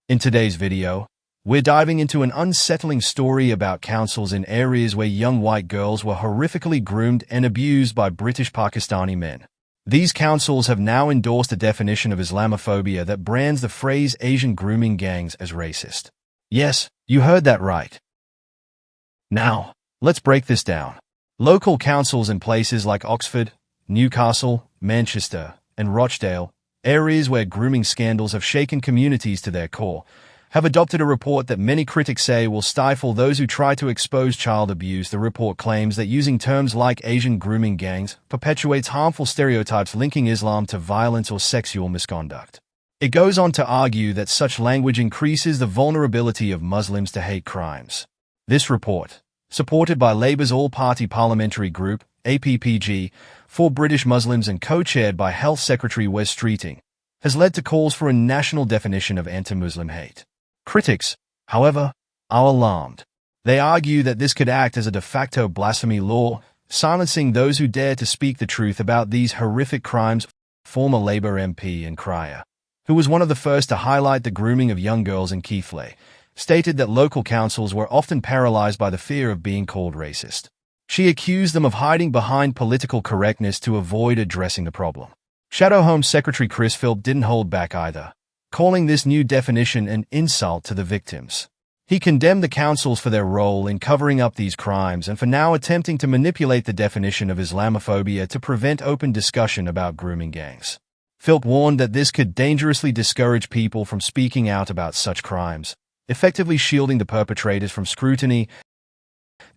In today's video, we're diving into an unsettling story about councils in areas where young white girls were horrifically groomed and abused by British Pakistani men. These councils have now endorsed a definition of Islamophobia that brands the phrase Asian grooming gangs as racist. Yes, you heard that right. Now, let's break this down. Local councils in places like Oxford, Newcastle, Manchester, and Rochdale, areas where grooming scandals have shaken communities to their core, have adopted a report that many critics say will stifle those who try to expose child abuse. The report claims that using terms like Asian grooming gangs perpetuates harmful stereotypes linking Islam to violence or sexual misconduct. It goes on to argue that such language increases the vulnerability of Muslims to hate crimes. This report, supported by Labour's all-party parliamentary group, APPG, for British Muslims and co-chaired by Health Secretary Wes Streeting, has led to calls for a national definition of anti-Muslim hate. Critics, however, are alarmed. They argue that this could act as a de facto blasphemy law, silencing those who dare to speak the truth about these horrific crimes. Former Labour MP and crier, who was one of the first to highlight the grooming of young girls in Keighley, stated that local councils were often paralyzed by the fear of being called racist. She accused them of hiding behind political correctness to avoid addressing the problem. Shadow Home Secretary Chris Philp didn't hold back either, calling this new definition an insult to the victims. He condemned the councils for their role in covering up these crimes and for now attempting to manipulate the definition of Islamophobia to prevent open discussion about grooming gangs. Philp warned that this could dangerously discourage people from speaking out about such crimes, effectively shielding the perpetrators from scrutiny.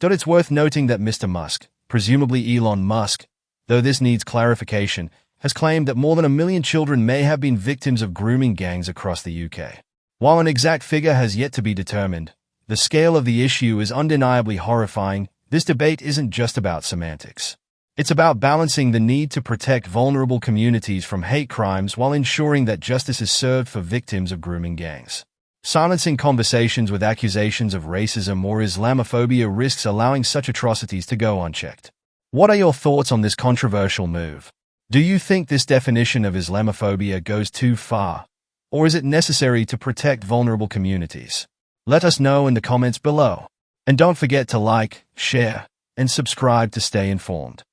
It's worth noting that Mr. Musk, presumably Elon Musk, though this needs clarification, has claimed that more than 1 million children may have been victims of grooming gangs across the UK. While an exact figure has yet to be determined, the scale of the issue is undeniably horrifying. This debate isn't just about semantics. It's about balancing the need to protect vulnerable communities from hate crimes while ensuring that justice is served for victims of grooming gangs. Silencing conversations with accusations of racism or Islamophobia risks allowing such atrocities to go unchecked. What are your thoughts on this controversial move? Do you think this definition of Islamophobia goes too far, or is it necessary to protect vulnerable communities? Let us know in the comments below. And don't forget to like, share, and subscribe to stay informed.